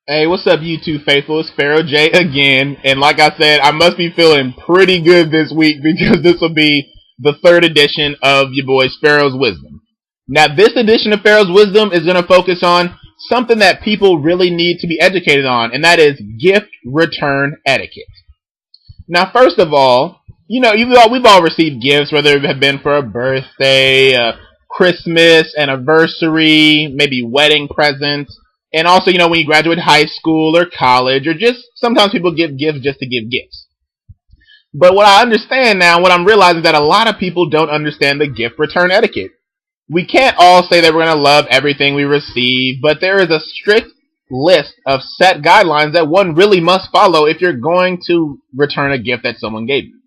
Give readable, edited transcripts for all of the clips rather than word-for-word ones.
Hey, what's up, YouTube faithful? It's Pharaoh J again, and like I said, I must be feeling pretty good this week because this will be the third edition of your boy's Pharaoh's Wisdom. Now, this edition of Pharaoh's Wisdom is going to focus on something that people really need to be educated on, and that is gift return etiquette. Now, first of all, we've all received gifts, whether it have been for a birthday, a Christmas, anniversary, maybe wedding presents. And also, when you graduate high school or college, or just sometimes people give gifts just to give gifts. But what I understand now, what I'm realizing is that a lot of people don't understand the gift return etiquette. We can't all say that we're going to love everything we receive, but there is a strict list of set guidelines that one really must follow if you're going to return a gift that someone gave you.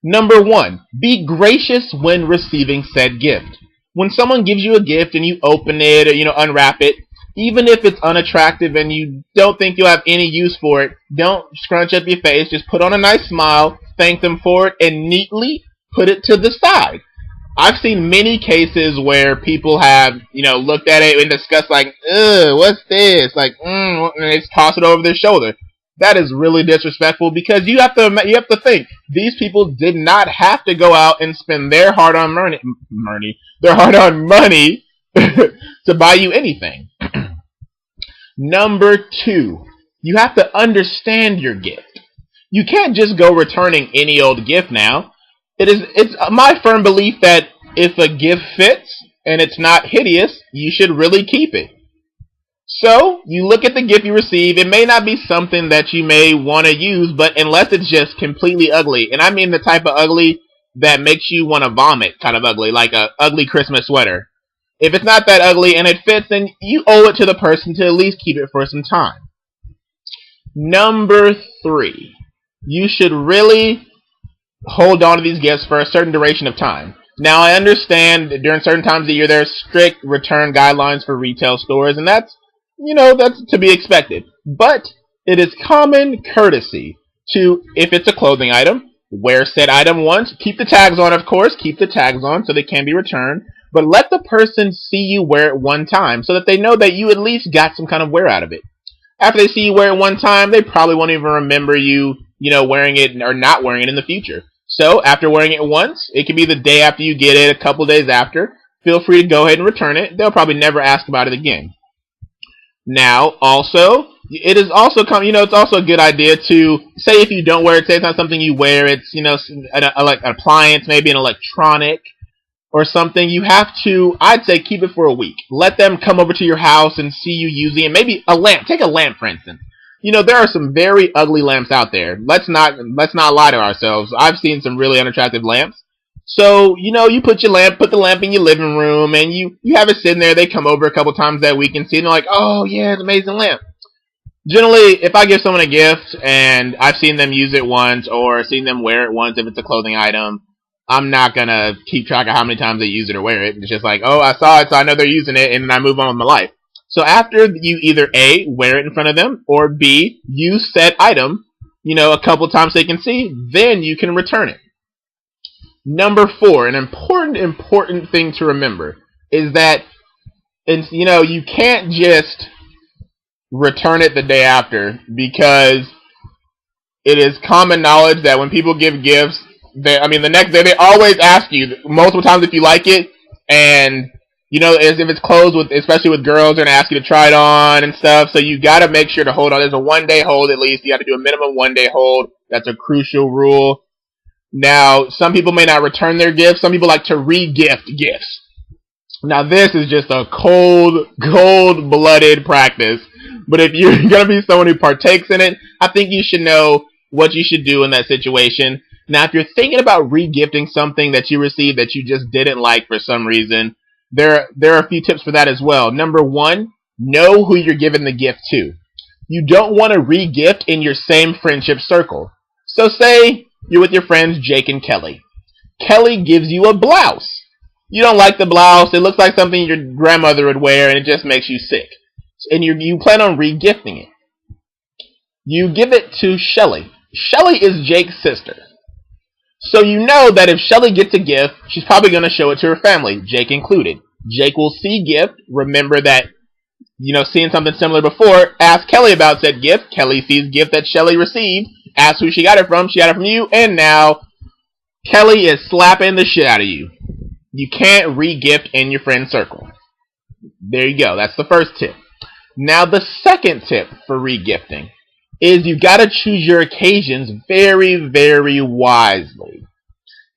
Number one, be gracious when receiving said gift. When someone gives you a gift and you open it or, unwrap it, even if it's unattractive and you don't think you'll have any use for it, don't scrunch up your face. Just put on a nice smile, thank them for it, and neatly put it to the side. I've seen many cases where people have, looked at it and discussed like, ugh, what's this? Like, and they toss it over their shoulder. That is really disrespectful because you have to think these people did not have to go out and spend their hard-earned money to buy you anything. Number two, you have to understand your gift. You can't just go returning any old gift now. It's my firm belief that if a gift fits and it's not hideous, you should really keep it. So, you look at the gift you receive, it may not be something that you may want to use, but unless it's just completely ugly, and I mean the type of ugly that makes you want to vomit kind of ugly, like a ugly Christmas sweater. If it's not that ugly and it fits, then you owe it to the person to at least keep it for some time. Number three, you should really hold on to these gifts for a certain duration of time. Now, I understand that during certain times of the year there are strict return guidelines for retail stores, and that's to be expected. But it is common courtesy to, if it's a clothing item, wear said item once. Keep the tags on, of course. Keep the tags on so they can be returned. But let the person see you wear it one time so that they know that you at least got some kind of wear out of it. After they see you wear it one time, they probably won't even remember you, wearing it or not wearing it in the future. So after wearing it once, it could be the day after you get it, a couple days after. Feel free to go ahead and return it. They'll probably never ask about it again. Now, also, it's also a good idea to say if you don't wear it, say it's not something you wear, it's like an appliance, maybe an electronic or something, you have to, I'd say, keep it for a week. Let them come over to your house and see you using it. Maybe a lamp. Take a lamp, for instance. There are some very ugly lamps out there. Let's not lie to ourselves. I've seen some really unattractive lamps. So, you put the lamp in your living room, and you have it sitting there. They come over a couple times that week and see it, and they're like, oh, yeah, it's an amazing lamp. Generally, if I give someone a gift, and I've seen them use it once, or seen them wear it once if it's a clothing item, I'm not going to keep track of how many times they use it or wear it. It's just like, oh, I saw it, so I know they're using it, and then I move on with my life. So after you either A, wear it in front of them, or B, use said item, a couple times so they can see, then you can return it. Number four, an important thing to remember is that, you can't just return it the day after because it is common knowledge that when people give gifts, the next day they always ask you multiple times if you like it, and as if it's clothes, especially with girls, they're gonna ask you to try it on and stuff. So you gotta make sure to hold on. There's a 1-day hold at least. You got to do a minimum 1-day hold. That's a crucial rule. Now, some people may not return their gifts. Some people like to re-gift gifts. Now, this is just a cold-blooded practice. But if you're gonna be someone who partakes in it, I think you should know what you should do in that situation. Now, if you're thinking about re-gifting something that you received that you just didn't like for some reason, there are a few tips for that as well. Number one, know who you're giving the gift to. You don't want to re-gift in your same friendship circle. So say you're with your friends Jake and Kelly. Kelly gives you a blouse. You don't like the blouse. It looks like something your grandmother would wear, and it just makes you sick. And you plan on re-gifting it. You give it to Shelly. Shelly is Jake's sister. So you know that if Shelly gets a gift, she's probably going to show it to her family, Jake included. Jake will see gift, remember that seeing something similar before, ask Kelly about said gift. Kelly sees gift that Shelly received, asks who she got it from. She got it from you, and now Kelly is slapping the shit out of you. You can't re-gift in your friend circle. There you go. That's the first tip. Now the second tip for re-gifting is you gotta choose your occasions very, very wisely.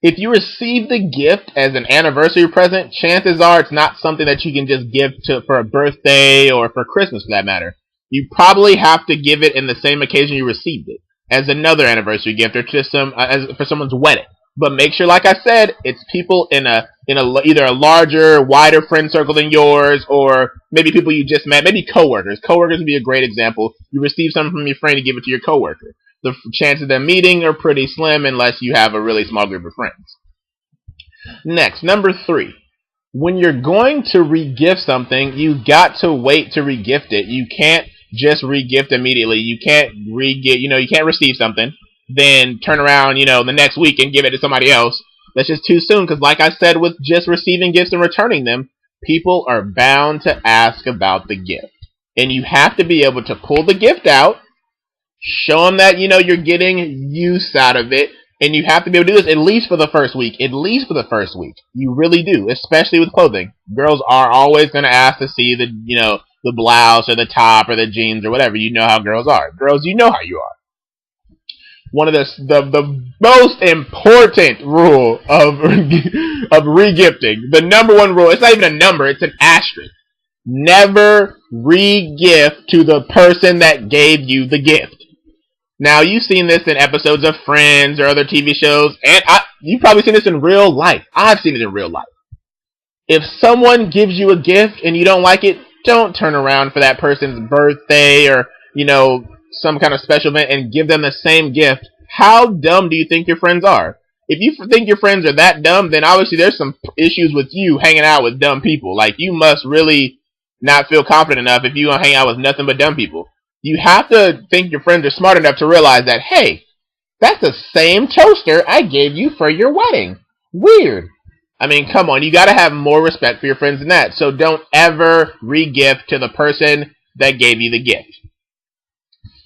If you receive the gift as an anniversary present, chances are it's not something that you can just give for a birthday or for Christmas for that matter. You probably have to give it in the same occasion you received it, as another anniversary gift or just for someone's wedding. But make sure, like I said, it's people in either a larger, wider friend circle than yours, or maybe people you just met, maybe coworkers. Coworkers would be a great example. You receive something from your friend, you give it to your coworker. The chances of them meeting are pretty slim unless you have a really small group of friends. Next, number 3. When you're going to re-gift something, you got to wait to re-gift it. You can't just re-gift immediately. You can't you can't receive something, then turn around, the next week and give it to somebody else. That's just too soon, because like I said, with just receiving gifts and returning them, people are bound to ask about the gift. And you have to be able to pull the gift out, show them that, you're getting use out of it, and you have to be able to do this at least for the first week. At least for the first week. You really do, especially with clothing. Girls are always going to ask to see the blouse or the top or the jeans or whatever. You know how girls are. Girls, you know how you are. One of the most important rule of re-gifting, the number one rule, it's not even a number, it's an asterisk. Never re-gift to the person that gave you the gift. Now, you've seen this in episodes of Friends or other TV shows, and you've probably seen this in real life. I've seen it in real life. If someone gives you a gift and you don't like it, don't turn around for that person's birthday or, some kind of special event and give them the same gift. How dumb do you think your friends are? If you think your friends are that dumb, then obviously there's some issues with you hanging out with dumb people. Like, you must really not feel confident enough if you don't hang out with nothing but dumb people. You have to think your friends are smart enough to realize that, hey, that's the same toaster I gave you for your wedding. Weird. I mean, come on, you gotta have more respect for your friends than that. So don't ever re-gift to the person that gave you the gift.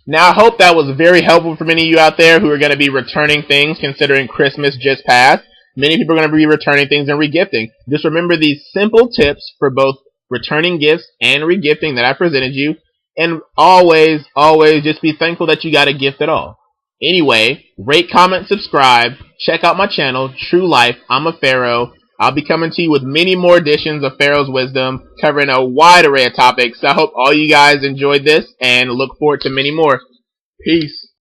Now, I hope that was very helpful for many of you out there who are going to be returning things, considering Christmas just passed. Many people are going to be returning things and regifting. Just remember these simple tips for both returning gifts and regifting that I presented you. And always, always just be thankful that you got a gift at all. Anyway, rate, comment, subscribe. Check out my channel, True Life. I'm a Pharaoh. I'll be coming to you with many more editions of Pharaoh's Wisdom, covering a wide array of topics. I hope all you guys enjoyed this and look forward to many more. Peace.